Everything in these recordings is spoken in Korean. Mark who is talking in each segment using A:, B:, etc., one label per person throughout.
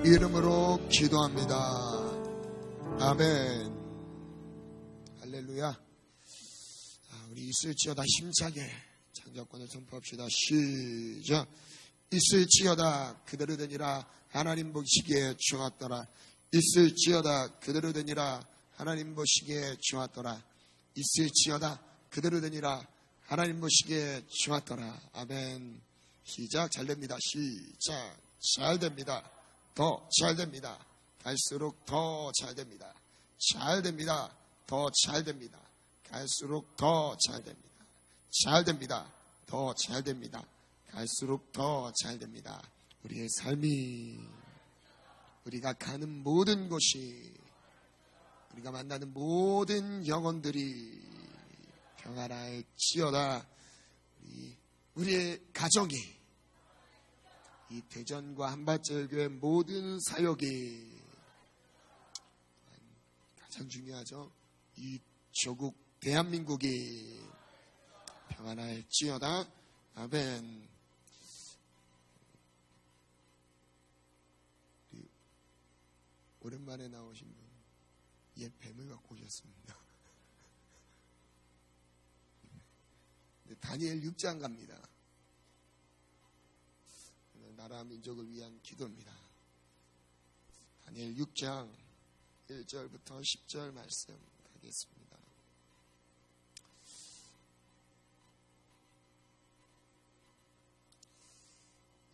A: 이름으로 기도합니다. 아멘. 할렐루야. 우리 있을지어다 힘차게 창작권을 선포합시다. 시작. 있을지어다 그대로 되니라 하나님 보시기에 좋았더라. 있을지어다 그대로 되니라 하나님 보시기에 좋았더라. 있을지어다 그대로 되니라 하나님 보시기에 좋았더라. 아멘. 시작. 잘 됩니다. 시작. 잘 됩니다. 더 잘 됩니다. 갈수록 더 잘 됩니다. 잘 됩니다. 더 잘 됩니다. 갈수록 더 잘 됩니다. 잘 됩니다. 더 잘 됩니다. 갈수록 더 잘 됩니다. 우리의 삶이, 우리가 가는 모든 곳이, 우리가 만나는 모든 영혼들이 평안할지어다. 우리의 가정이, 이 대전과 한밭절교의 모든 사역이 가장 중요하죠. 이 조국 대한민국이 평안할지어다. 아멘. 오랜만에 나오신 분, 옛 뱀을 갖고 오셨습니다. 다니엘 6장 갑니다. 나라 민족을 위한 기도입니다. 다니엘 6장 1절부터 10절 말씀 가겠습니다.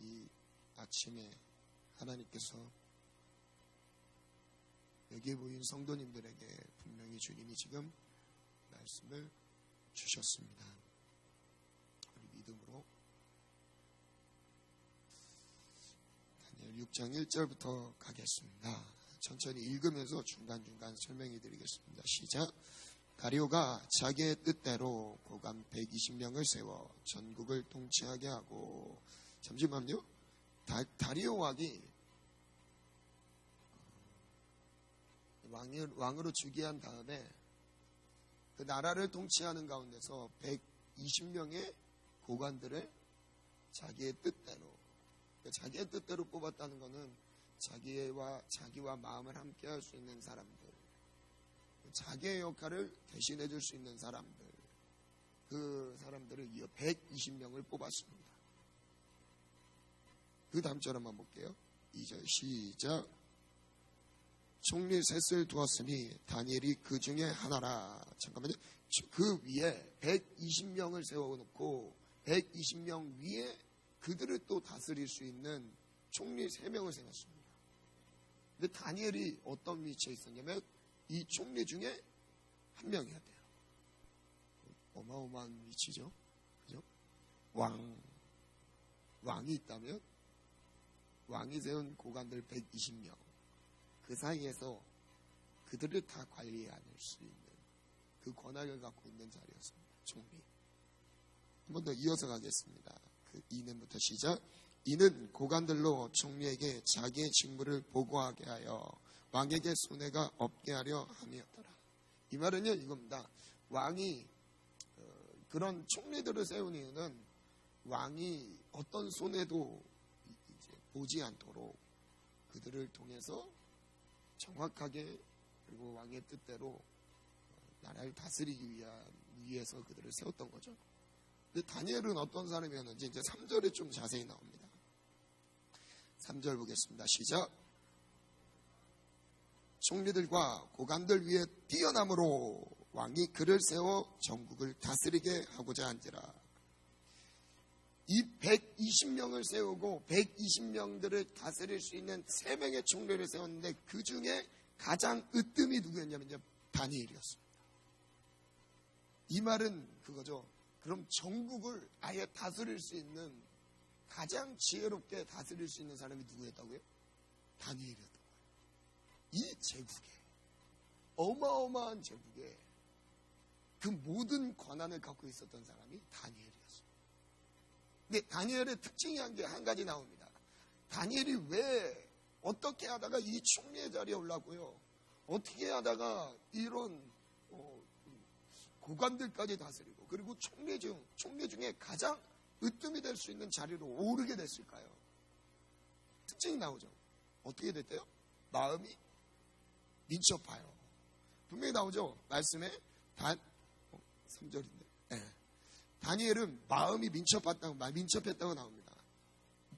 A: 이 아침에 하나님께서 여기에 보인 성도님들에게 분명히 주님이 지금 말씀을 주셨습니다. 우리 믿음으로 다니엘 6장 1절부터 가겠습니다. 천천히 읽으면서 중간중간 설명해 드리겠습니다. 시작. 다리오가 자기의 뜻대로 고관 120명을 세워 전국을 통치하게 하고, 잠시만요. 다리오 왕이 왕으로 즉위한 다음에 그 나라를 통치하는 가운데서 120명의 고관들을 자기의 뜻대로 뽑았다는 것은 자기와 마음을 함께 할 수 있는 사람들, 자기의 역할을 대신해 줄 수 있는 사람들, 그 사람들을 이어 120명을 뽑았습니다. 그 다음 절 한번 볼게요. 2절 시작. 총리 셋을 두었으니 다니엘이 그 중에 하나라. 잠깐만요. 그 위에 120명을 세워놓고 120명 위에 그들을 또 다스릴 수 있는 총리 3명을 세웠습니다. 근데 다니엘이 어떤 위치에 있었냐면 이 총리 중에 한 명이어야 돼요. 어마어마한 위치죠. 그죠? 왕이 있다면 왕이 세운 고관들 120명, 그 사이에서 그들을 다 관리할 수 있는 그 권한을 갖고 있는 자리였습니다. 총리. 한 번 더 이어서 가겠습니다. 그 2년부터 시작. 이는 고관들로 총리에게 자기의 직무를 보고하게 하여 왕에게 손해가 없게 하려 함이었더라. 이 말은요, 이겁니다. 왕이 그런 총리들을 세운 이유는 왕이 어떤 손해도 이제 보지 않도록 그들을 통해서 정확하게, 그리고 왕의 뜻대로 나라를 다스리기 위해서 그들을 세웠던 거죠. 근데 다니엘은 어떤 사람이었는지 이제 3절에 좀 자세히 나옵니다. 3절 보겠습니다. 시작. 총리들과 고관들 위에 뛰어남으로 왕이 그를 세워 전국을 다스리게 하고자 한지라. 이 120명을 세우고 120명들을 다스릴 수 있는 3명의 총리를 세웠는데 그 중에 가장 으뜸이 누구였냐면 이제 다니엘이었습니다. 이 말은 그거죠. 그럼 전국을 아예 다스릴 수 있는, 가장 지혜롭게 다스릴 수 있는 사람이 누구였다고요? 다니엘이었던 거예요. 이 제국에, 어마어마한 제국에 그 모든 권한을 갖고 있었던 사람이 다니엘이었어요. 근데 다니엘의 특징이 한 가지 나옵니다. 다니엘이 왜 어떻게 하다가 이 총리의 자리에 올랐고요, 어떻게 하다가 이런 고관들까지 다스리고, 그리고 총리 중에 가장 으뜸이 될 수 있는 자리로 오르게 됐을까요? 특징이 나오죠. 어떻게 됐대요? 마음이 민첩하여. 분명히 나오죠? 말씀에 3절인데. 네. 다니엘은 마음이 민첩했다고 나옵니다.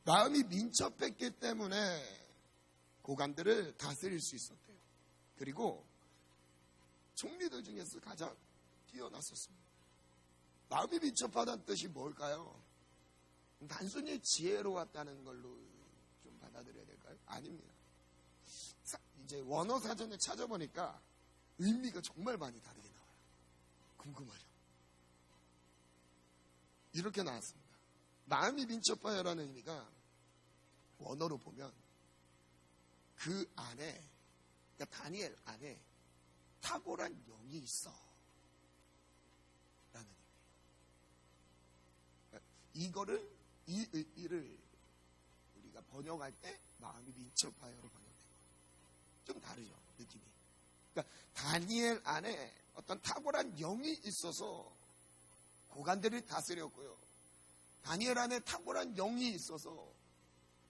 A: 마음이 민첩했기 때문에 고관들을 다스릴 수 있었대요. 그리고 총리들 중에서 가장 뛰어났었습니다. 마음이 민첩하다는 뜻이 뭘까요? 단순히 지혜로웠다는 걸로 좀 받아들여야 될까요? 아닙니다. 이제 원어 사전에 찾아보니까 의미가 정말 많이 다르게 나와요. 궁금하죠? 이렇게 나왔습니다. 마음이 민첩하여라는 의미가 원어로 보면 그 안에, 그러니까 다니엘 안에 탁월한 영이 있어 라는 의미예요. 이 의미를 우리가 번역할 때 마음이 민첩하여로 번역된 거예요. 좀 다르죠, 느낌이. 그러니까 다니엘 안에 어떤 탁월한 영이 있어서 고관들을 다스렸고요. 다니엘 안에 탁월한 영이 있어서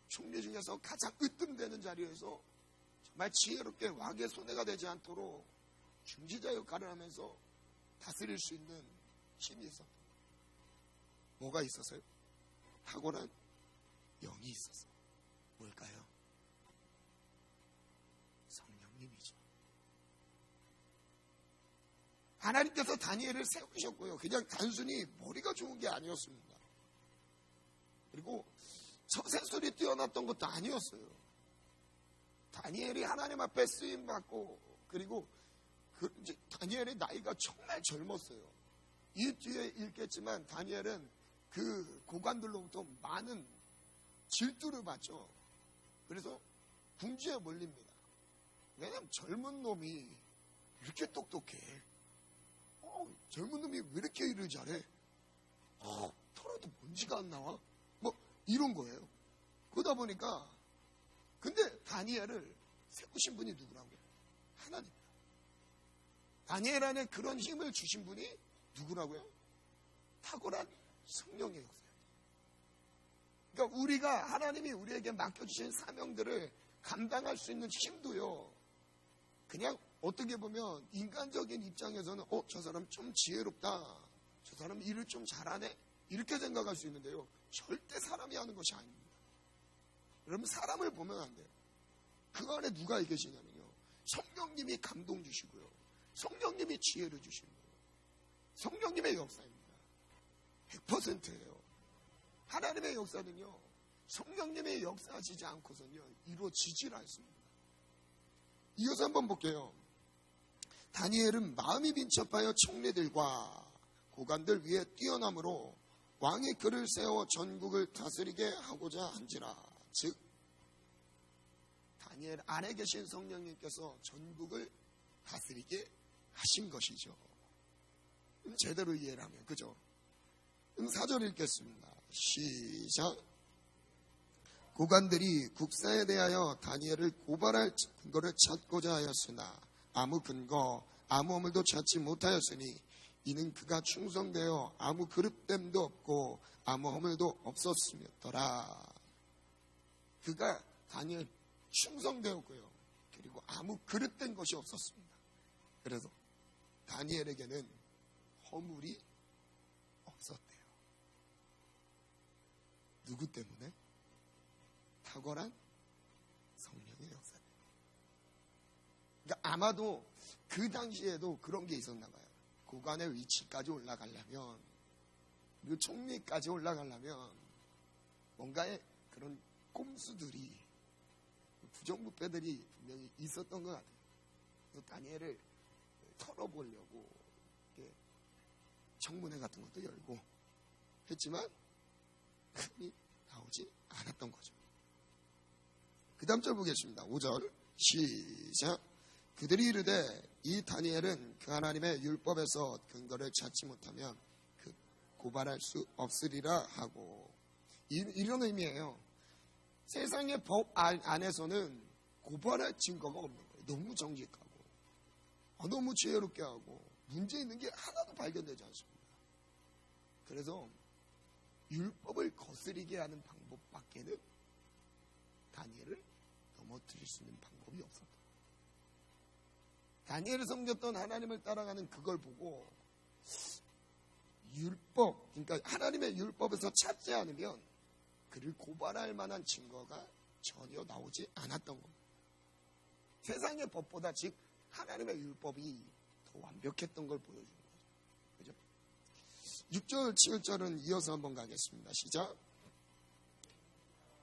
A: 총리 중에서 가장 으뜸되는 자리에서 정말 지혜롭게 왕의 손해가 되지 않도록 중지자 역할을 하면서 다스릴 수 있는 힘이 있었다. 뭐가 있었어요? 탁월한 영이 있었어요. 뭘까요? 성령님이죠. 하나님께서 다니엘을 세우셨고요. 그냥 단순히 머리가 좋은 게 아니었습니다. 그리고 처세술이 뛰어났던 것도 아니었어요. 다니엘이 하나님 앞에 쓰임받고, 그리고 이제 다니엘의 나이가 정말 젊었어요. 이 뒤에 읽겠지만 다니엘은 그 고관들로부터 많은 질투를 받죠. 그래서 궁지에 몰립니다. 왜냐하면 젊은 놈이 이렇게 똑똑해. 젊은 놈이 왜 이렇게 일을 잘해? 털어도 먼지가 안 나와? 뭐 이런 거예요. 그러다 보니까 근데 다니엘을 세우신 분이 누구라고요? 하나님. 다니엘 안에 그런 힘을 주신 분이 누구라고요? 탁월한 성령의 역사예요. 그러니까 우리가 하나님이 우리에게 맡겨주신 사명들을 감당할 수 있는 힘도요. 그냥 어떻게 보면 인간적인 입장에서는 저 사람 좀 지혜롭다. 저 사람 일을 좀 잘하네. 이렇게 생각할 수 있는데요. 절대 사람이 하는 것이 아닙니다. 여러분 사람을 보면 안 돼요. 그 안에 누가 계시냐면요. 성령님이 감동 주시고요. 성령님이 지혜를 주시는 거예요. 성령님의 역사입니다. 100%예요. 하나님의 역사는요. 성령님의 역사하시지 않고서는요. 이루어지질 않습니다. 이어서 한번 볼게요. 다니엘은 마음이 민첩하여 총리들과 고관들 위에 뛰어남으로 왕이 그를 세워 전국을 다스리게 하고자 한지라. 즉 다니엘 안에 계신 성령님께서 전국을 다스리게 하신 것이죠. 제대로 이해를 하면 그죠? 4절 읽겠습니다. 시작. 고관들이 국사에 대하여 다니엘을 고발할 근거를 찾고자 하였으나 아무 근거, 아무 허물도 찾지 못하였으니 이는 그가 충성되어 아무 그릇됨도 없고 아무 허물도 없었으며더라. 그가 다니엘 충성되었고요. 그리고 아무 그릇된 것이 없었습니다. 그래서 다니엘에게는 허물이 없었대요. 누구 때문에? 탁월한 성령의 역사 때문에. 그러니까 아마도 그 당시에도 그런 게 있었나 봐요. 고관의 위치까지 올라가려면, 그리고 총리까지 올라가려면 뭔가의 그런 꼼수들이, 부정부패들이 분명히 있었던 것 같아요. 그래서 다니엘을 털어보려고 이렇게 청문회 같은 것도 열고 했지만 흔히 나오지 않았던 거죠. 그 다음 절 보겠습니다. 5절 시작. 그들이 이르되 이 다니엘은 그 하나님의 율법에서 근거를 찾지 못하면 그 고발할 수 없으리라 하고, 이런 의미예요. 세상의 법 안에서는 고발할 증거가 없는 거예요. 너무 정직하고 너무 지혜롭게 하고 문제 있는 게 하나도 발견되지 않습니다. 그래서 율법을 거스리게 하는 방법밖에는 다니엘을 넘어뜨릴 수 있는 방법이 없었다. 다니엘을 섬겼던 하나님을 따라가는 그걸 보고 율법, 그러니까 하나님의 율법에서 찾지 않으면 그를 고발할 만한 증거가 전혀 나오지 않았던 겁니다. 세상의 법보다 즉 하나님의 율법이 더 완벽했던 걸 보여주는 거죠. 그죠? 6절, 7절은 이어서 한번 가겠습니다. 시작.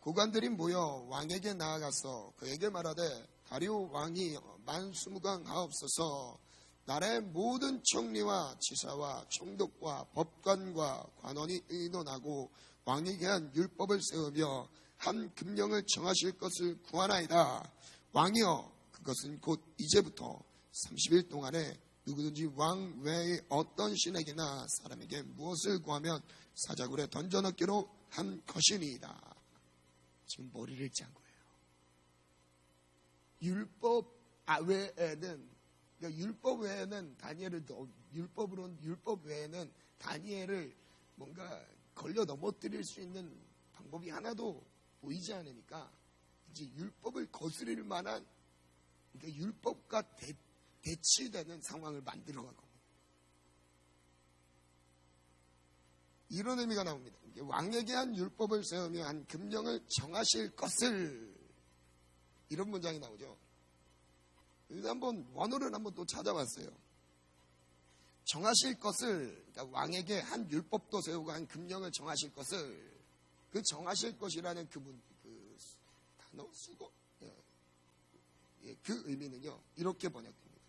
A: 고관들이 모여 왕에게 나아가서 그에게 말하되 다리오 왕이 만수무강 하옵소서. 나라의 모든 총리와 지사와 총독과 법관과 관원이 의논하고 왕에게 한 율법을 세우며 한 금령을 정하실 것을 구하나이다. 왕이여, 그것은 곧 이제부터 30일 동안에 누구든지 왕 외의 어떤 신에게나 사람에게 무엇을 구하면 사자굴에 던져넣기로 한 것이니이다. 지금 머리를 짠 거예요. 율법 외에는 율법 외에는 다니엘을 뭔가 걸려 넘어뜨릴 수 있는 방법이 하나도 보이지 않으니까 이제 율법을 거스릴 만한, 그러니까 율법과 대치되는 상황을 만들어간 겁니다. 이런 의미가 나옵니다. 왕에게 한 율법을 세우며 한 금령을 정하실 것을, 이런 문장이 나오죠. 원어를 한번 또 찾아봤어요. 정하실 것을, 그러니까 왕에게 한 율법도 세우고 한 금령을 정하실 것을, 그 정하실 것이라는 그 단어, 수고, 그 의미는요, 이렇게 번역됩니다.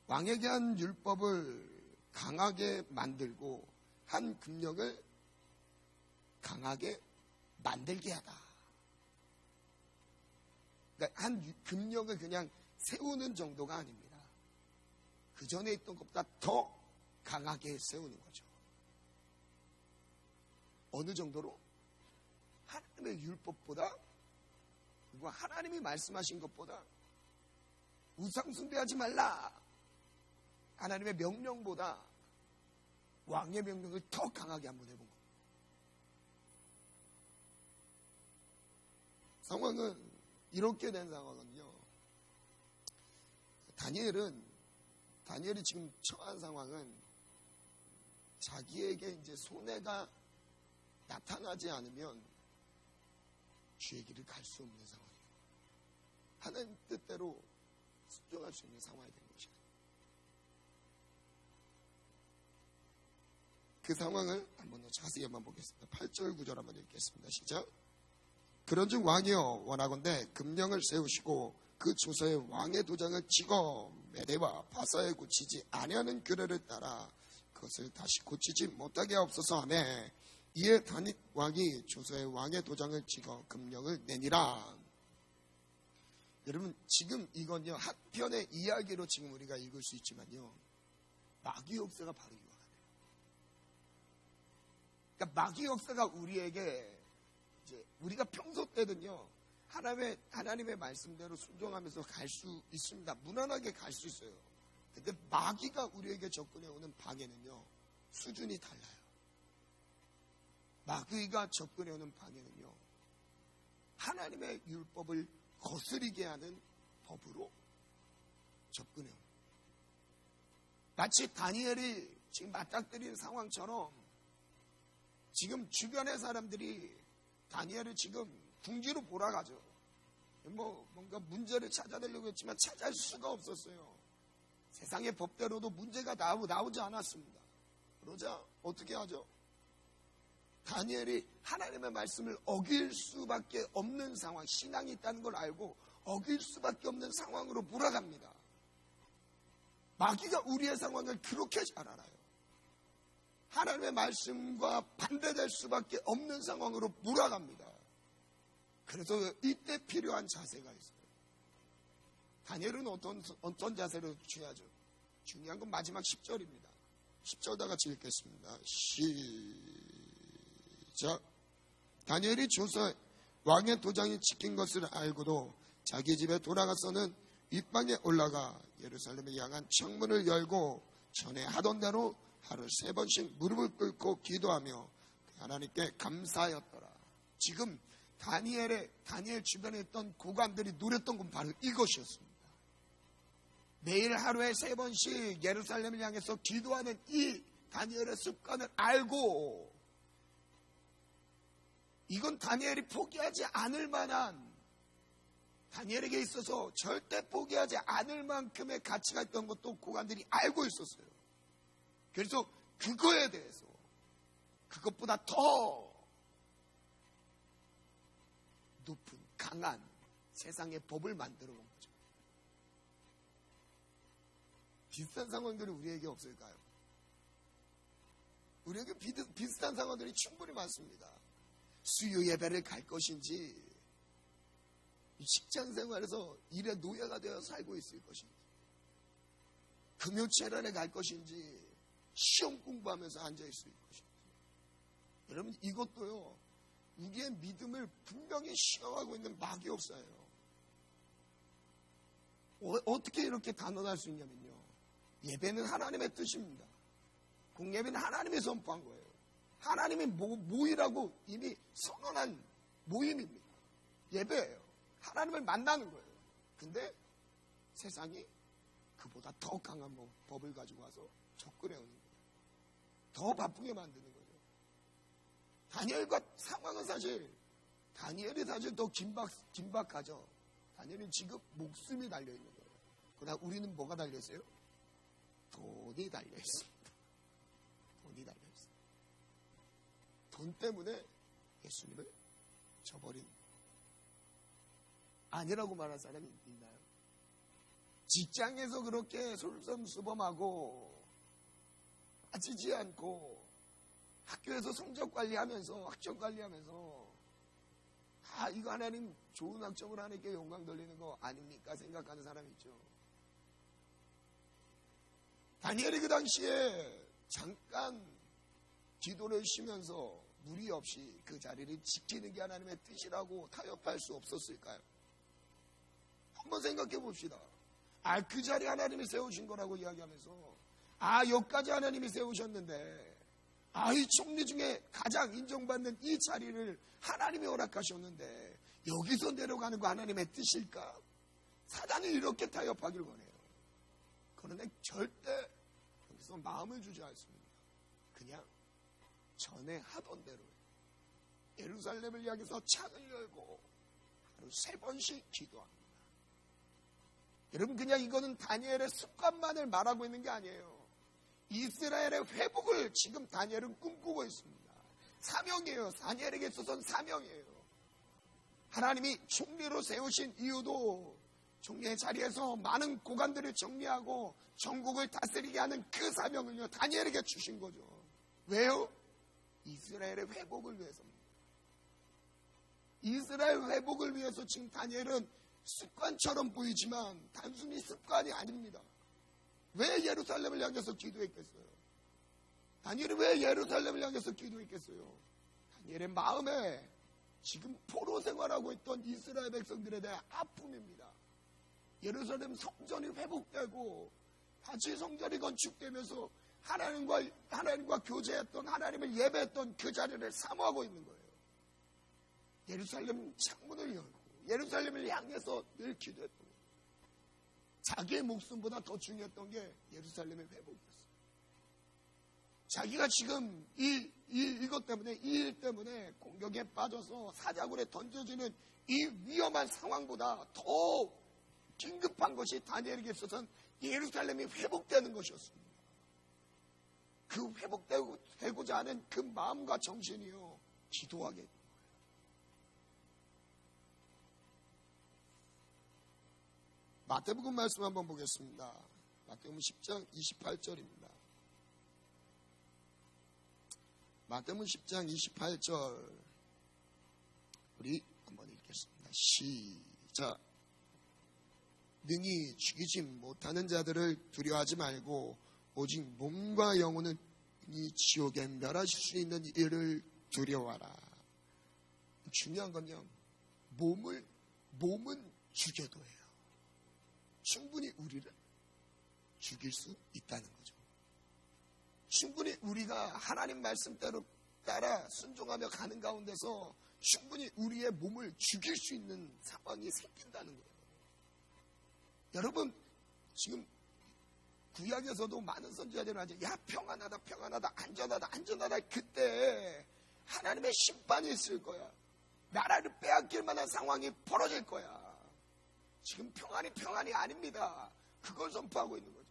A: 왕에게 한 율법을 강하게 만들고 한 금령을 강하게 만들게 하다. 그러니까 한 금령을 그냥 세우는 정도가 아닙니다. 그 전에 있던 것보다 더 강하게 세우는 거죠. 어느 정도로? 하나님의 율법보다, 그리고 하나님이 말씀하신 것보다 우상 숭배하지 말라, 하나님의 명령보다 왕의 명령을 더 강하게 한번 해본 겁니다. 상황은 이렇게 된 상황은요, 다니엘이 지금 처한 상황은 자기에게 이제 손해가 나타나지 않으면 주의 길을 갈 수 없는 상황이에요. 하나님 뜻대로 순종할 수 있는 상황이 된 것이에요. 그 상황을 한번 더 자세히 한번 보겠습니다. 8절 9절 한번 읽겠습니다. 시작. 그런즉 왕이여, 원하건대 금령을 세우시고 그 조서에 왕의 도장을 찍어 메대와 바사에 고치지 아니하는 규례를 따라 그것을 다시 고치지 못하게 하옵소서 하며, 이에 다윗 왕이 조서에 왕의 도장을 찍어 금령을 내니라. 여러분, 지금 이건요, 한편의 이야기로 지금 우리가 읽을 수 있지만요, 마귀 역사가 바로 이와 같아요. 그러니까 마귀 역사가 우리에게, 이제 우리가 평소 때는요, 하나님의 말씀대로 순종하면서 갈 수 있습니다. 무난하게 갈 수 있어요. 근데 마귀가 우리에게 접근해 오는 방에는요, 수준이 달라요. 마귀가 접근해 오는 방에는요, 하나님의 율법을 거스리게 하는 법으로 접근해 옵니다. 마치 다니엘이 지금 맞닥뜨리는 상황처럼 지금 주변의 사람들이 다니엘을 지금 궁지로 몰아가죠. 뭔가 문제를 찾아내려고 했지만 찾을 수가 없었어요. 세상의 법대로도 문제가 나오지 않았습니다. 그러자 어떻게 하죠? 다니엘이 하나님의 말씀을 어길 수밖에 없는 상황, 신앙이 있다는 걸 알고 어길 수밖에 없는 상황으로 몰아갑니다. 마귀가 우리의 상황을 그렇게 잘 알아요. 하나님의 말씀과 반대될 수밖에 없는 상황으로 몰아갑니다. 그래서 이때 필요한 자세가 있어요. 다니엘은 어떤 자세를 취하죠? 중요한 건 마지막 10절입니다. 10절 다 같이 읽겠습니다. 시작. 다니엘이 조서 왕의 도장이 찍힌 것을 알고도 자기 집에 돌아가서는 윗방에 올라가 예루살렘에 향한 창문을 열고 전에 하던 대로 하루 3번씩 무릎을 꿇고 기도하며 하나님께 감사하였더라. 지금 다니엘 주변에 있던 고관들이 누렸던 건 바로 이것이었습니다. 매일 하루에 3번씩 예루살렘을 향해서 기도하는 이 다니엘의 습관을 알고, 이건 다니엘이 포기하지 않을 만한, 다니엘에게 있어서 절대 포기하지 않을 만큼의 가치가 있던 것도 고관들이 알고 있었어요. 그래서 그거에 대해서 그것보다 더 높은 강한 세상의 법을 만들어 온 거죠. 비슷한 상황들이 우리에게 없을까요? 우리에게 비슷한 상황들이 충분히 많습니다. 수요 예배를 갈 것인지, 직장 생활에서 일의 노예가 되어 살고 있을 것인지, 금요철에 갈 것인지, 시험 공부하면서 앉아있을 것인지. 여러분, 이것도요, 우리의 믿음을 분명히 시험하고 있는 마귀역사예요. 어떻게 이렇게 단언할 수 있냐면요, 예배는 하나님의 뜻입니다. 공예배는 하나님이 선포한 거예요. 하나님이 모이라고 이미 선언한 모임입니다. 예배예요. 하나님을 만나는 거예요. 근데 세상이 그보다 더 강한 법을 가지고 와서 접근해 오는 거예요. 더 바쁘게 만드는 거예요. 다니엘과 상황은 다니엘이 사실 더 긴박하죠. 다니엘은 지금 목숨이 달려있는 거예요. 그러나 우리는 뭐가 달려있어요? 돈이 달려있습니다. 돈이 달려있어요. 돈 때문에 예수님을 저버린, 아니라고 말할 사람이 있나요? 직장에서 그렇게 솔선수범하고 빠지지 않고, 학교에서 성적 관리하면서, 학점 관리하면서, 이거 하나님 좋은 학점을 하니까 영광 돌리는 거 아닙니까? 생각하는 사람이 있죠. 다니엘이 그 당시에 잠깐 기도를 쉬면서 무리 없이 그 자리를 지키는 게 하나님의 뜻이라고 타협할 수 없었을까요? 한번 생각해 봅시다. 그 자리 하나님이 세우신 거라고 이야기하면서, 여기까지 하나님이 세우셨는데, 이 총리 중에 가장 인정받는 이 자리를 하나님이 허락하셨는데 여기서 내려가는 거 하나님의 뜻일까? 사단이 이렇게 타협하길 원해요. 그런데 절대 여기서 마음을 주지 않습니다. 그냥 전에 하던 대로 예루살렘을 향해서 창을 열고 하루 3번씩 기도합니다. 여러분, 그냥 이거는 다니엘의 습관만을 말하고 있는 게 아니에요. 이스라엘의 회복을 지금 다니엘은 꿈꾸고 있습니다. 사명이에요. 다니엘에게 있어서는 사명이에요. 하나님이 총리로 세우신 이유도 총리의 자리에서 많은 고관들을 정리하고 전국을 다스리게 하는 그 사명을요, 다니엘에게 주신 거죠. 왜요? 이스라엘의 회복을 위해서입니다. 이스라엘 회복을 위해서 지금 다니엘은 습관처럼 보이지만 단순히 습관이 아닙니다. 왜 예루살렘을 향해서 기도했겠어요? 다니엘이 왜 예루살렘을 향해서 기도했겠어요? 다니엘의 마음에 지금 포로 생활하고 있던 이스라엘 백성들에 대한 아픔입니다. 예루살렘 성전이 회복되고 다시 성전이 건축되면서 하나님과 교제했던, 하나님을 예배했던 그 자리를 사모하고 있는 거예요. 예루살렘 창문을 열고 예루살렘을 향해서 늘 기도했던 거예요. 자기의 목숨보다 더 중요했던 게 예루살렘의 회복이었어요. 자기가 지금 이것 때문에, 이 일 때문에 공격에 빠져서 사자굴에 던져지는 이 위험한 상황보다 더 긴급한 것이 다니엘에게 있어서는 예루살렘이 회복되는 것이었습니다. 그 회복되고자 하는 그 마음과 정신이요, 기도하게 됩니다. 마태복음 말씀 한번 보겠습니다. 마태복음 10장 28절입니다. 마태복음 10장 28절 우리 한번 읽겠습니다. 시작. 능히 죽이지 못하는 자들을 두려워하지 말고 오직 몸과 영혼을 이 지옥에 멸하실 수 있는 이를 두려워하라. 중요한 건요, 몸은 죽여도 해요. 충분히 우리를 죽일 수 있다는 거죠. 충분히 우리가 하나님 말씀대로 따라 순종하며 가는 가운데서 충분히 우리의 몸을 죽일 수 있는 상황이 생긴다는 거예요. 여러분, 지금 구약에서도 많은 선지자들은 하죠. 야, 평안하다, 평안하다, 안전하다, 안전하다. 그때 하나님의 심판이 있을 거야. 나라를 빼앗길 만한 상황이 벌어질 거야. 지금 평안이 아닙니다. 그걸 선포하고 있는 거죠.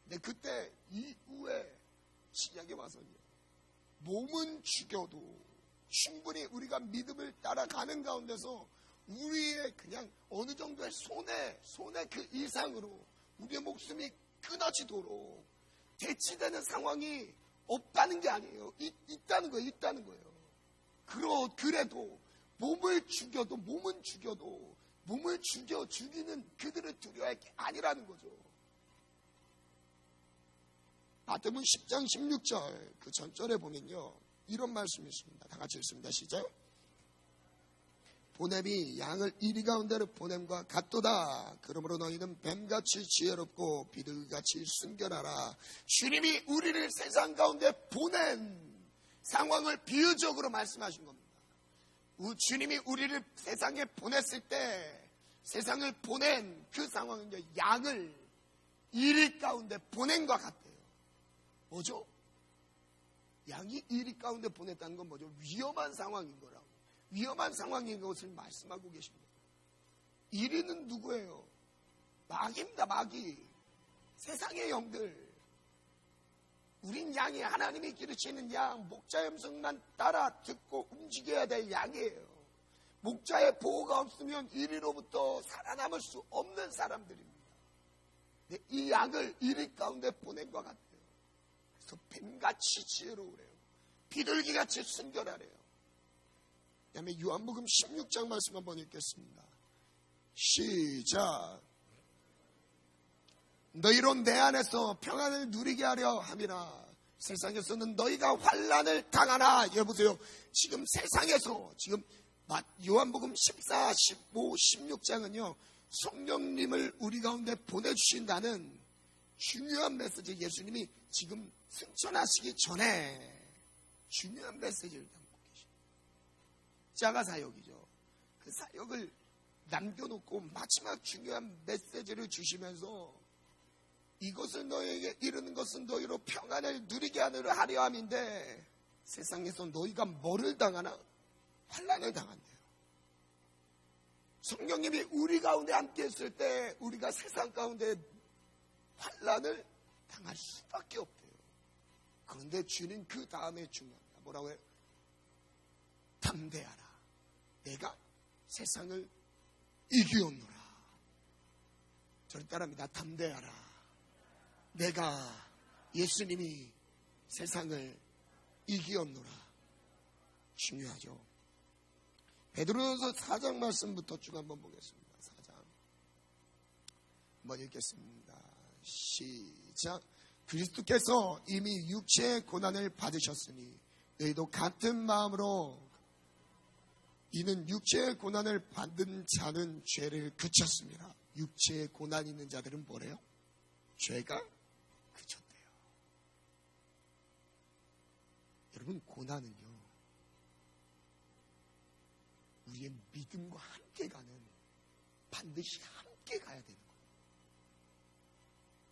A: 근데 그때 이후에 신약에 와서는요, 몸은 죽여도 충분히 우리가 믿음을 따라가는 가운데서 우리의 그냥 어느 정도의 손해 그 이상으로 우리의 목숨이 끊어지도록 대치되는 상황이 없다는 게 아니에요. 있다는 거예요. 그래도 몸은 죽여도 몸을 죽이는 그들을 두려워할 게 아니라는 거죠. 마태복음 10장 16절 그 전절에 보면요, 이런 말씀이 있습니다. 다 같이 읽습니다. 시작. 보냄이 양을 이리 가운데로 보냄과 같도다. 그러므로 너희는 뱀같이 지혜롭고 비둘기같이 순결하라. 주님이 우리를 세상 가운데 보낸 상황을 비유적으로 말씀하신 겁니다. 주님이 우리를 세상에 보냈을 때 세상을 보낸 그 상황은요, 양을 이리 가운데 보낸 것 같아요. 뭐죠? 양이 이리 가운데 보냈다는 건 뭐죠? 위험한 상황인 거라고. 위험한 상황인 것을 말씀하고 계십니다. 이리는 누구예요? 마귀입니다. 마귀. 세상의 영들. 우린 양이 하나님이 기르시는 양, 목자의 음성만 따라 듣고 움직여야 될 양이에요. 목자의 보호가 없으면 이리로부터 살아남을 수 없는 사람들입니다. 근데 이 양을 이리 가운데 보낸 것 같아요. 그래서 뱀같이 지혜로우래요. 비둘기같이 순결하래요. 그 다음에 요한복음 16장 말씀 한번 읽겠습니다. 시작. 너희로 내 안에서 평안을 누리게 하려 함이라. 세상에서는 너희가 환난을 당하나. 여보세요. 지금 세상에서 지금 요한복음 14, 15, 16장은요, 성령님을 우리 가운데 보내주신다는 중요한 메시지, 예수님이 지금 승천하시기 전에 중요한 메시지를 담고 계십니다. 십자가 사역이죠. 그 사역을 남겨놓고 마지막 중요한 메시지를 주시면서 이것을 너희에게 이르는 것은 너희로 평안을 누리게 하려 함인데 세상에서 너희가 뭐를 당하나? 환난을 당한대요. 성령님이 우리 가운데 함께 있을 때 우리가 세상 가운데 환난을 당할 수밖에 없대요. 그런데 주님 그 다음에 중요합니다. 뭐라고 해요? 담대하라. 내가 세상을 이기었노라. 저를 따라합니다. 담대하라. 내가 예수님이 세상을 이기었노라. 중요하죠. 베드로전서 4장 말씀부터 쭉 한번 보겠습니다. 4장 한번 읽겠습니다. 시작. 그리스도께서 이미 육체의 고난을 받으셨으니 너희도 같은 마음으로, 이는 육체의 고난을 받은 자는 죄를 그쳤습니다. 육체의 고난이 있는 자들은 뭐래요? 죄가 그쳤대요. 여러분, 고난은요, 우리의 믿음과 함께 가는, 반드시 함께 가야 되는 거예요.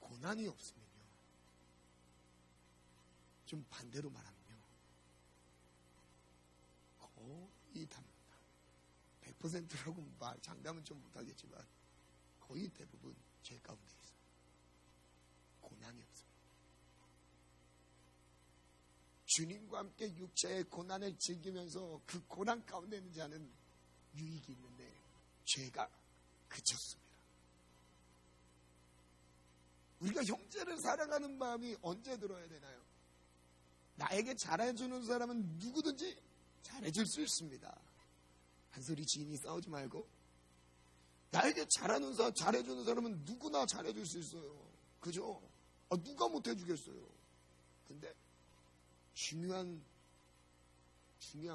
A: 고난이 없으면요, 좀 반대로 말하면요, 거의 답니다. 100%라고 장담은 좀 못하겠지만 거의 대부분 죄 가운데 있어요. 고난이 없어요. 주님과 함께 육체의 고난을 즐기면서 그 고난 가운데 있는 자는 유익이 있는데 죄가 그쳤습니다. 우리가 형제를 사랑하는 마음이 언제 들어야 되나요? 나에게 잘해주는 사람은 누구든지 잘해줄 수 있습니다. 한소리 지인이 싸우지 말고, 나에게 잘해주는 사람은 누구나 잘해줄 수 있어요. 그죠? 누가 못해주겠어요. 근데 중요한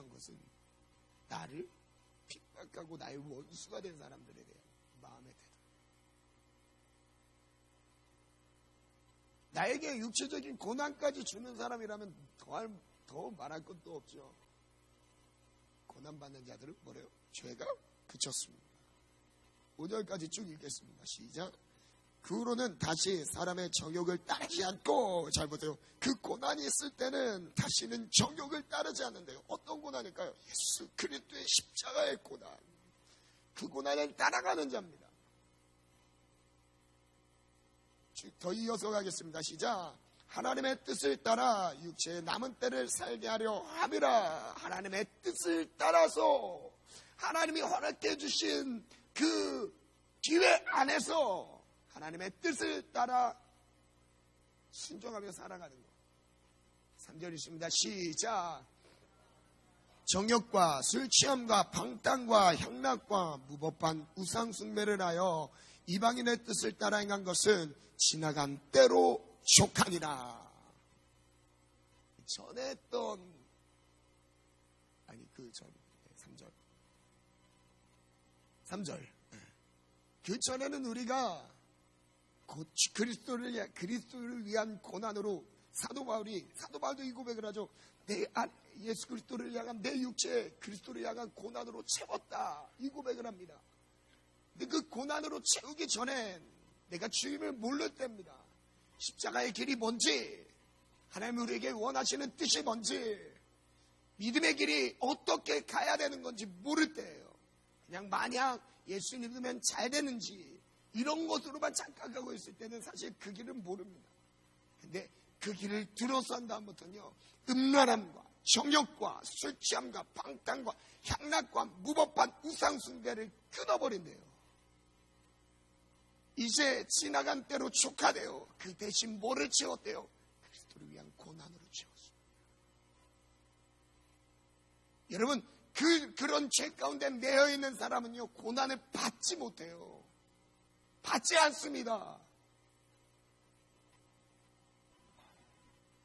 A: 것은 나를 핍박하고 나의 원수가 된 사람들에 대한 마음의 태도. 나에게 육체적인 고난까지 주는 사람이라면 더 말할 것도 없죠. 고난받는 자들은 뭐래요? 죄가 그쳤습니다. 5절까지 쭉 읽겠습니다. 시작. 그 후로는 다시 사람의 정욕을 따르지 않고, 잘 보세요. 그 고난이 있을 때는 다시는 정욕을 따르지 않는데요. 어떤 고난일까요? 예수 그리스도의 십자가의 고난. 그 고난을 따라가는 자입니다. 더 이어서 가겠습니다. 시작. 하나님의 뜻을 따라 육체의 남은 때를 살게 하려 함이라. 하나님의 뜻을 따라서 하나님이 허락해 주신 그 기회 안에서 하나님의 뜻을 따라 순종하며 살아가는 것. 3절 있습니다. 시작. 정욕과 술 취함과 방탕과 향락과 무법한 우상 숭배를 하여 이방인의 뜻을 따라 행한 것은 지나간 때로 족하니라. 전에 했던, 그 전 3절. 그 전에는 우리가 그리스도를 위한 고난으로 사도 바울도 이 고백을 하죠. 예수 그리스도를 향한 내 육체 그리스도를 향한 고난으로 채웠다, 이 고백을 합니다. 근데 그 고난으로 채우기 전에 내가 주님을 모를 때입니다. 십자가의 길이 뭔지, 하나님 우리에게 원하시는 뜻이 뭔지, 믿음의 길이 어떻게 가야 되는 건지 모를 때예요. 그냥 마냥 예수 믿으면 잘 되는지 이런 것으로만 착각하고 있을 때는 사실 그 길은 모릅니다. 근데 그 길을 들어서 한 다음부터는요, 음란함과 정욕과 술 취함과 방탕과 향락과 무법한 우상 숭배를 끊어버린대요. 이제 지나간 때로 족하대요. 그 대신 뭐를 채웠대요? 그리스도를 위한 고난으로 채웠어요. 여러분, 그런 죄 가운데 매여 있는 사람은요, 고난을 받지 못해요. 받지 않습니다.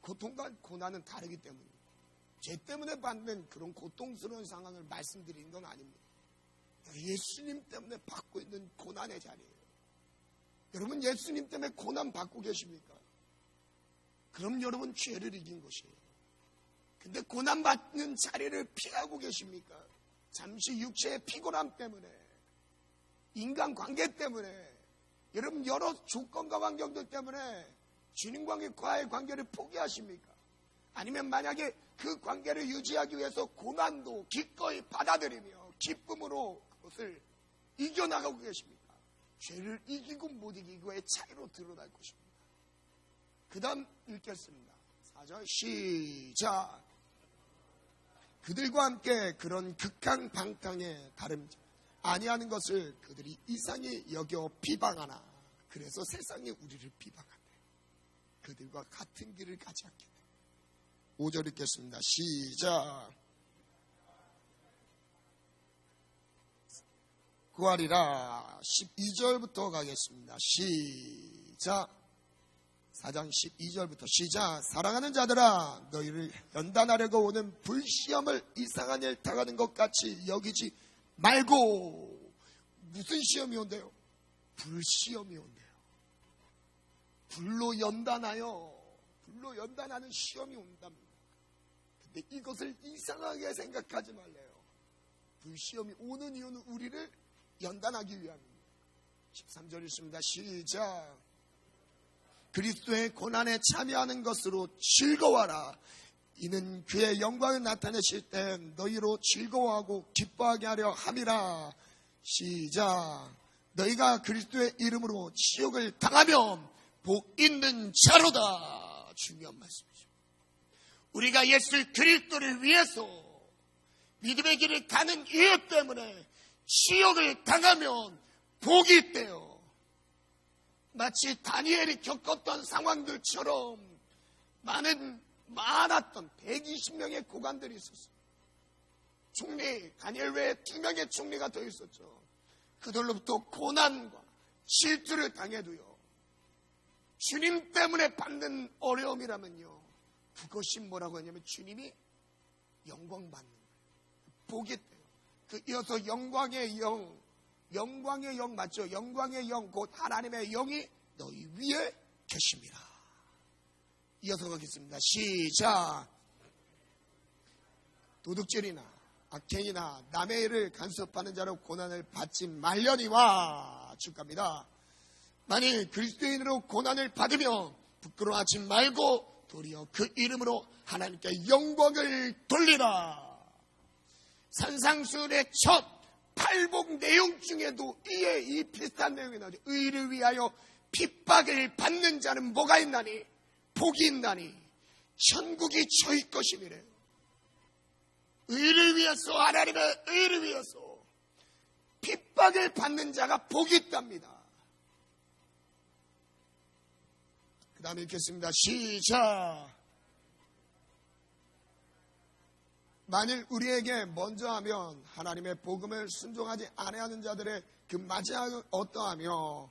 A: 고통과 고난은 다르기 때문에, 죄 때문에 받는 그런 고통스러운 상황을 말씀드리는 건 아닙니다. 예수님 때문에 받고 있는 고난의 자리예요. 여러분, 예수님 때문에 고난 받고 계십니까? 그럼 여러분 죄를 이긴 것이에요. 근데 고난 받는 자리를 피하고 계십니까? 잠시 육체의 피곤함 때문에, 인간관계 때문에, 여러분 여러 조건과 환경들 때문에 주님과의 관계를 포기하십니까? 아니면 만약에 그 관계를 유지하기 위해서 고난도 기꺼이 받아들이며 기쁨으로 그것을 이겨나가고 계십니까? 죄를 이기고 못 이기고의 차이로 드러날 것입니다. 그 다음 읽겠습니다. 4절 시작. 그들과 함께 그런 극한 방탕에 다름지 아니하는 것을 그들이 이상히 여겨 비방하나. 그래서 세상이 우리를 비방하네. 그들과 같은 길을 가지 않게 돼. 5절 읽겠습니다. 시작. 구하리라. 12절부터 가겠습니다. 시작. 4장 12절부터 시작. 사랑하는 자들아, 너희를 연단하려고 오는 불시험을 이상한 일 당하는 것 같이 여기지 말고. 무슨 시험이 온대요? 불시험이 온대요. 불로 연단하여, 불로 연단하는 시험이 온답니다. 근데 이것을 이상하게 생각하지 말래요. 불시험이 오는 이유는 우리를 연단하기 위함입니다. 13절 있습니다. 시작. 그리스도의 고난에 참여하는 것으로 즐거워하라. 이는 그의 영광을 나타내실 때 너희로 즐거워하고 기뻐하게 하려 함이라. 시작. 너희가 그리스도의 이름으로 치욕을 당하면 복 있는 자로다. 중요한 말씀이죠. 우리가 예수 그리스도를 위해서 믿음의 길을 가는 이유 때문에 치욕을 당하면 복이 있대요. 마치 다니엘이 겪었던 상황들처럼 많았던 120명의 고관들이 있었어요. 총리, 다니엘 외에 2명의 총리가 더 있었죠. 그들로부터 고난과 질투를 당해도요, 주님 때문에 받는 어려움이라면요, 그것이 뭐라고 하냐면 주님이 영광 받는 거예요. 복이 있대요. 이어서 영광의 영 맞죠? 영광의 영, 곧 하나님의 영이 너희 위에 계십니다. 이어서 가겠습니다. 시작. 도둑질이나 악행이나 남의 일을 간섭하는 자로 고난을 받지 말려니와 축갑니다. 만일 그리스도인으로 고난을 받으며 부끄러워하지 말고 도리어 그 이름으로 하나님께 영광을 돌리라. 산상수훈의 첫 팔복 내용 중에도 이에 이 비슷한 내용이 나오죠. 의를 위하여 핍박을 받는 자는 뭐가 있나니? 복이 있나니 천국이 저희 것이니래요. 의를 위해서, 하나님의 의를 위해서 핍박을 받는 자가 복이 있답니다. 그 다음에 읽겠습니다. 시작. 만일 우리에게 먼저 하면 하나님의 복음을 순종하지 아니하는 자들의 그 마지막은 어떠하며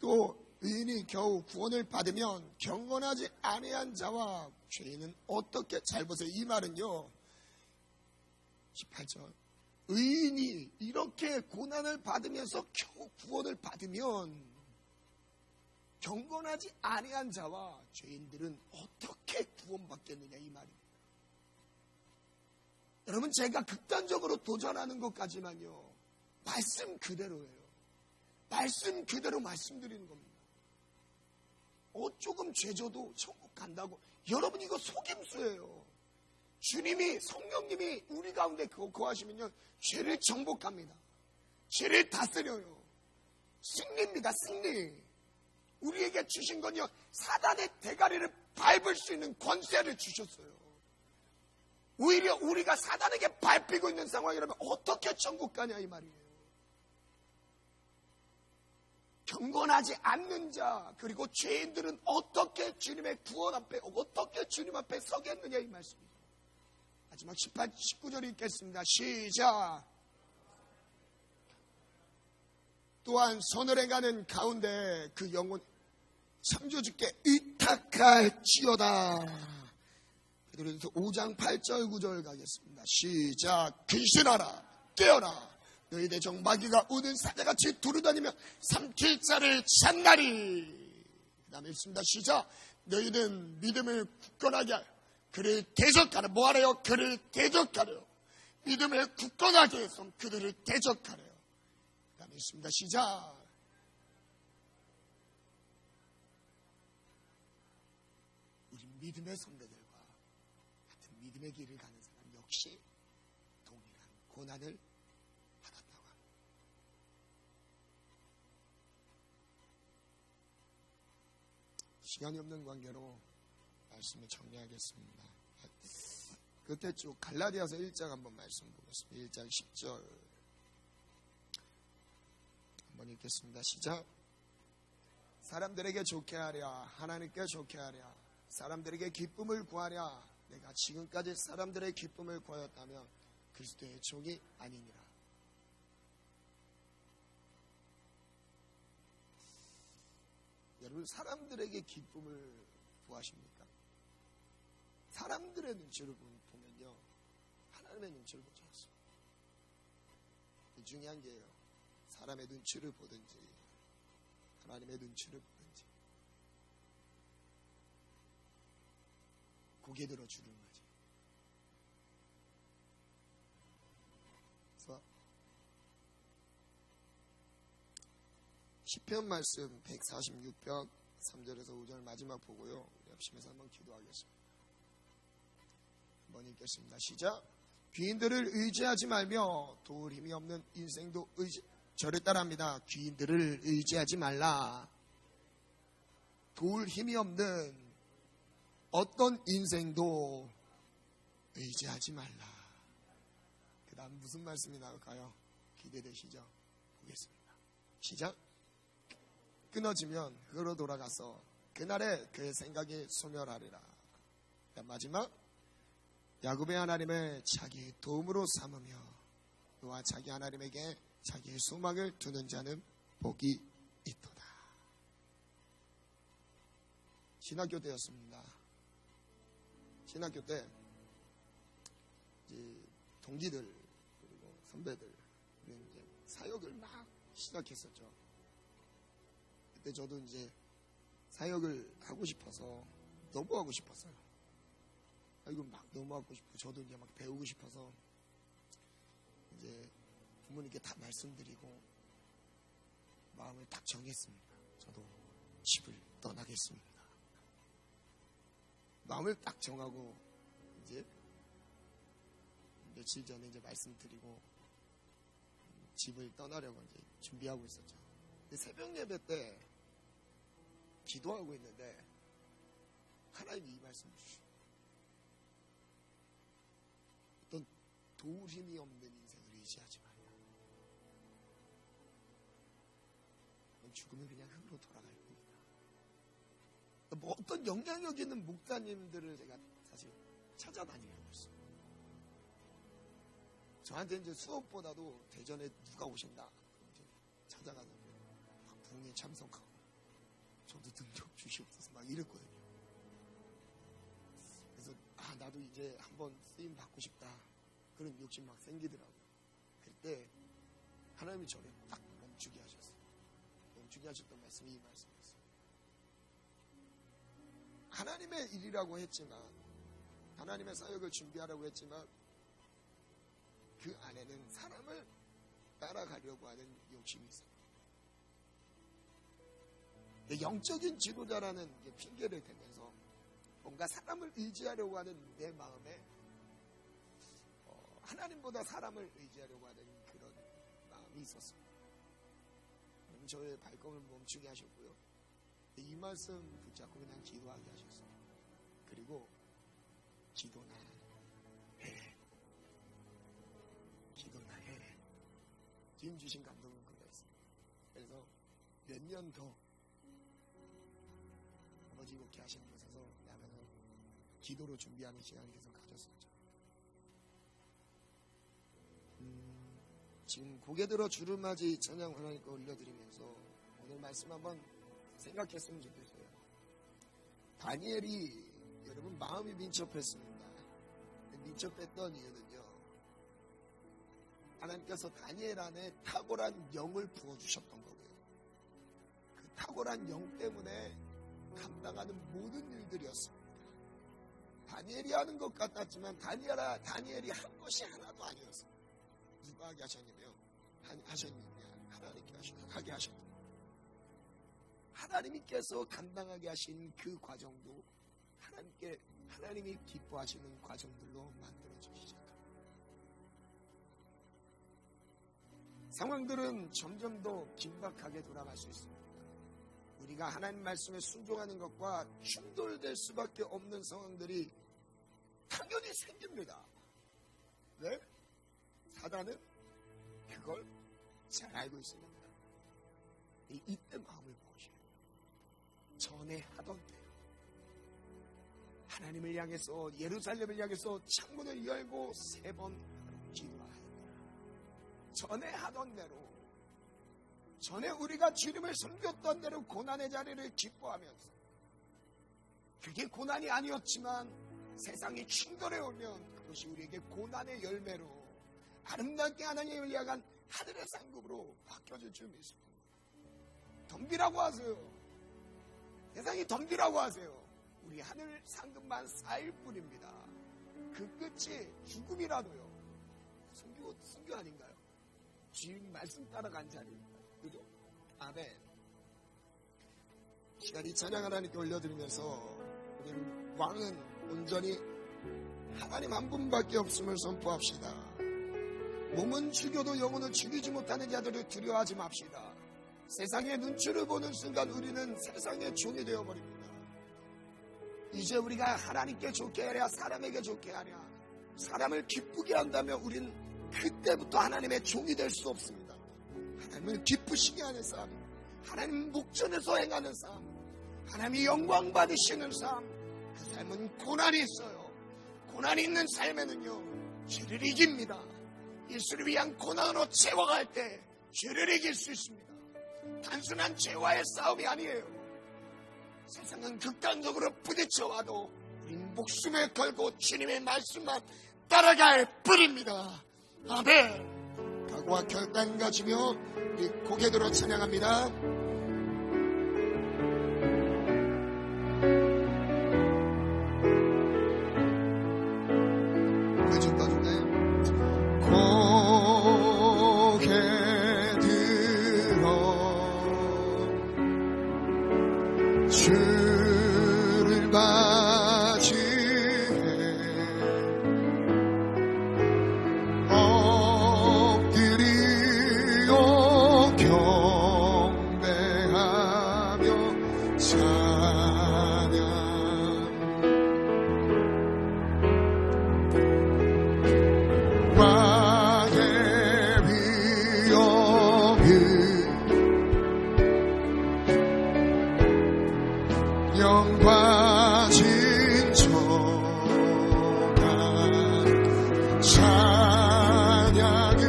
A: 또 의인이 겨우 구원을 받으면 경건하지 아니한 자와 죄인은 어떻게, 잘 보세요. 이 말은요 18절 의인이 이렇게 고난을 받으면서 겨우 구원을 받으면 경건하지 아니한 자와 죄인들은 어떻게 구원받겠느냐 이 말입니다. 여러분, 제가 극단적으로 도전하는 것까지만요 말씀 그대로예요. 말씀 그대로 말씀드리는 겁니다. 조금 죄져도 천국 간다고. 여러분, 이거 속임수예요. 주님이, 성령님이 우리 가운데 거하시면요 죄를 정복합니다. 죄를 다스려요. 승리입니다. 승리. 우리에게 주신 건요 사단의 대가리를 밟을 수 있는 권세를 주셨어요. 오히려 우리가 사단에게 밟히고 있는 상황이라면 어떻게 천국 가냐 이 말이에요. 경건하지 않는 자 그리고 죄인들은 어떻게 주님의 구원 앞에, 어떻게 주님 앞에 서겠느냐 이 말씀이죠. 마지막 18, 19절 읽겠습니다. 시작. 또한 선을 행하는 가운데 그 영혼 창조주께 의탁할지어다. 베드로전서 5장 8절 9절 가겠습니다. 시작. 근신하라, 깨어라. 너희 대적 마귀가 우는 사자같이 두루다니며 삼킬 자를 찾나리. 그 다음에 읽습니다. 시작. 너희는 믿음을 굳건하게 하여 그를 대적하라. 뭐하래요? 그를 대적하려. 믿음을 굳건하게 해서 그들을 대적하래요. 그 다음에 읽습니다. 시작. 우리 믿음의 선배들과 같은 믿음의 길을 가는 사람 역시 동일한 고난을 받았다고 합니다. 시간이 없는 관계로 말씀을 정리하겠습니다. 그때 쭉 갈라디아서 1장 한번 말씀 보겠습니다. 1장 10절 한번 읽겠습니다. 시작. 사람들에게 좋게 하랴, 하나님께 좋게 하랴, 사람들에게 기쁨을 구하랴. 내가 지금까지 사람들의 기쁨을 구하였다면 그리스도의 종이 아니니라. 여러분, 사람들에게 기쁨을 구하십니까? 사람들의 눈치를 보면요 하나님의 눈치를 보지 않습니다. 중요한 게요, 사람의 눈치를 보든지 하나님의 눈치를 보든지 고개 들어 주는 거지. 그래서 시편 말씀 146편 3절에서 5절 마지막 보고요 우리 합심해서 한번 기도하겠습니다. 한번 읽겠습니다. 시작. 귀인들을 의지하지 말며 도울 힘이 없는 인생도 저를 따라합니다. 귀인들을 의지하지 말라. 도울 힘이 없는 어떤 인생도 의지하지 말라. 그 다음 무슨 말씀이 나올까요? 기대되시죠? 보겠습니다. 시작. 끊어지면 그로 돌아가서 그날에 그의 생각이 소멸하리라. 마지막. 야곱의 하나님을 자기 도움으로 삼으며 너와 자기 하나님에게 자기의 소망을 두는 자는 복이 있도다. 신학교 때였습니다. 신학교 때 이제 동기들 그리고 선배들 이제 사역을 막 시작했었죠. 그때 저도 이제 사역을 하고 싶어서, 너무 하고 싶었어요. 이거 막 너무 하고 싶고 저도 이제 막 배우고 싶어서 이제 부모님께 다 말씀드리고 마음을 딱 정했습니다. 저도 집을 떠나겠습니다. 마음을 딱 정하고 이제 며칠 전에 이제 말씀드리고 집을 떠나려고 이제 준비하고 있었죠. 근데 새벽 예배 때 기도하고 있는데 하나님이 이 말씀을 주시고, 어떤 도울 힘이 없는 인생을 의지하지 말라. 죽으면 그냥 흙으로 돌아갈 겁니다. 뭐 어떤 영향력 있는 목사님들을 제가 사실 찾아다니려고 했어요. 저한테 이제 수업보다도 대전에 누가 오신다 이제 찾아가서 막 부흥에 참석하고 저도 등록 주시옵소서 막 이랬거든요. 그래서 나도 이제 한번 쓰임 받고 싶다 그런 욕심 막 생기더라고요. 그때 하나님이 저를 딱 멈추게 하셨어요. 멈추게 하셨던 말씀이 이 말씀이었어요. 하나님의 일이라고 했지만, 하나님의 사역을 준비하라고 했지만 그 안에는 사람을 따라가려고 하는 욕심이 있어요. 영적인 지도자라는 핑계를 대면서 뭔가 사람을 의지하려고 하는 내 마음에 하나님보다 사람을 의지하려고 하는 그런 마음이 있었습니다. 저의 발걸음을 멈추게 하셨고요. 이 말씀 붙잡고 그냥 기도하게 하셨어요. 그리고 기도나 해. 기도나 해. 지금 주신 감동은 그거였습니다. 그래서 몇 년 더 아버지 목회 하시는 곳에서 나가서 기도로 준비하는 시간을 계속 가졌었죠. 지금 고개 들어 주를 맞이 찬양 하나님께 올려드리면서 오늘 말씀 한번 생각했으면 좋겠어요. 다니엘이 여러분 마음이 민첩했습니다. 민첩했던 이유는요, 하나님께서 다니엘 안에 탁월한 영을 부어주셨던 거고요. 그 탁월한 영 때문에 감당하는 모든 일들이었습니다. 다니엘이 하는 것 같았지만 다니엘이 한 것이 하나도 아니었어요. 누가 하게 하셨냐면 하나님께 하게 하셨다. 하나님께서 감당하게 하신 그 과정도 하나님이 기뻐하시는 과정들로 만들어주시죠. 상황들은 점점 더 긴박하게 돌아갈 수 있습니다. 우리가 하나님 말씀에 순종하는 것과 충돌될 수밖에 없는 상황들이 당연히 생깁니다. 왜? 사단은 그걸 잘 알고 있습니다. 이때 마음을 먹으셔야 돼요. 전에 하던 대로 하나님을 향해서, 예루살렘을 향해서 창문을 열고 3번 기도하였다. 전에 하던 대로, 전에 우리가 주님을 섬겼던 대로 고난의 자리를 기뻐하면서, 그게 고난이 아니었지만 세상이 충돌해 오면 그것이 우리에게 고난의 열매로 아름답게 하나님을 향한 하늘의 상급으로 바뀌어질 줄 믿습니다. 덤비라고 하세요. 세상이 덤비라고 하세요. 우리 하늘 상급만 쌓일 뿐입니다. 그 끝이 죽음이라도요. 순교 아닌가요? 주님 말씀 따라간 자리입니다. 그죠? 아멘. 시간 이 찬양 하나님께 올려드리면서 우리 왕은 온전히 하나님 한 분밖에 없음을 선포합시다. 몸은 죽여도 영혼은 죽이지 못하는 자들을 두려워하지 맙시다. 세상의 눈치를 보는 순간 우리는 세상의 종이 되어버립니다. 이제 우리가 하나님께 좋게 하랴 사람에게 좋게 하랴 사람을 기쁘게 한다면 우린 그때부터 하나님의 종이 될 수 없습니다. 하나님을 기쁘시게 하는 삶, 하나님 목전에서 행하는 삶, 하나님이 영광 받으시는 삶, 그 삶은 고난이 있어요. 고난이 있는 삶에는요 죄를 이깁니다. 예수를 위한 고난으로 채워갈 때 죄를 이길 수 있습니다. 단순한 죄와의 싸움이 아니에요. 세상은 극단적으로 부딪혀와도 우린 목숨을 걸고 주님의 말씀만 따라갈 뿐입니다. 아멘. 각오와 결단 가지며 우리 고개 들어 찬양합니다. 그 집 떠줄까요? 주를 맞이해 엎드리어 경배하며 찬양 왕의 위엄이 영과 진정한 찬양을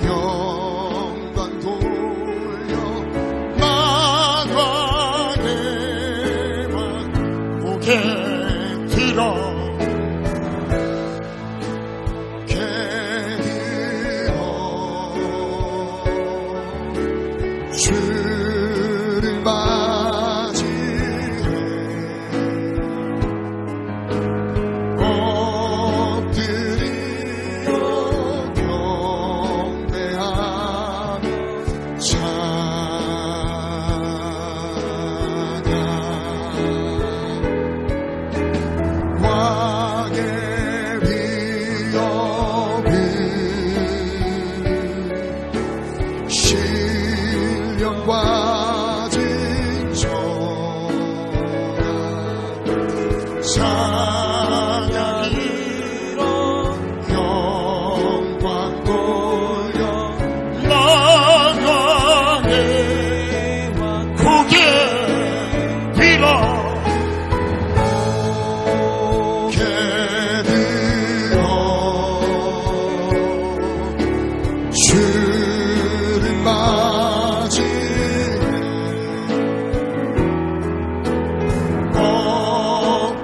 A: 영광 돌려 만왕의 왕 고개 들어 주를 맞이해 엎드리어 경배하며 찬양 왕의 위엄이 신령과 진정한 찬양이로 영광 돌려 만왕의 고개 들어 개들어 주를 맞이해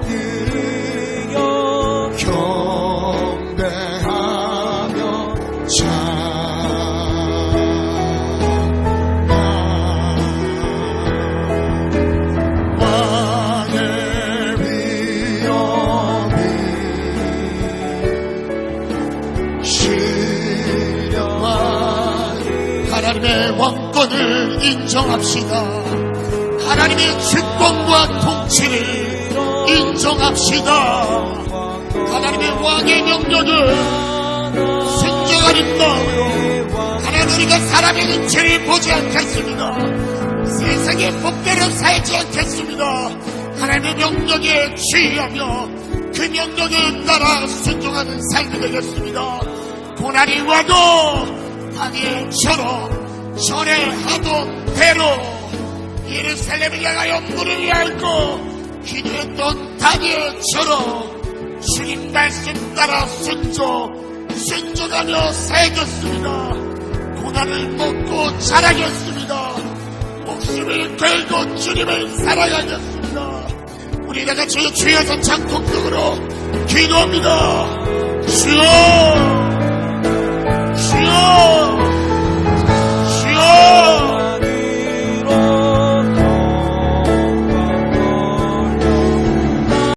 A: 엎드려 경배하며 찬양 왕의 위엄이 신령한 하나님의 왕권을 인정합시다. 하나님의 주권과 통치를 인정합시다. 하나님의 왕의 명령을 순종하는 마음으로 하나님과 사람의 인체를 보지 않겠습니다. 세상의 법대로 살지 않겠습니다. 하나님의 명령에 주의하며 그 명령에 따라 순종하는 삶이 되겠습니다. 고난이 와도 다니엘처럼 전에 하던 대로 예루살렘을 향하여 무릎을 꿇고 기도했던 다니엘처럼 주님 말씀 따라 순종하며 살겠습니다. 고난을 먹고 자라겠습니다. 목숨을 걸고 주님을 사랑하겠습니다. 우리 다 같이 주여서 장통등으로 기도합니다. 주여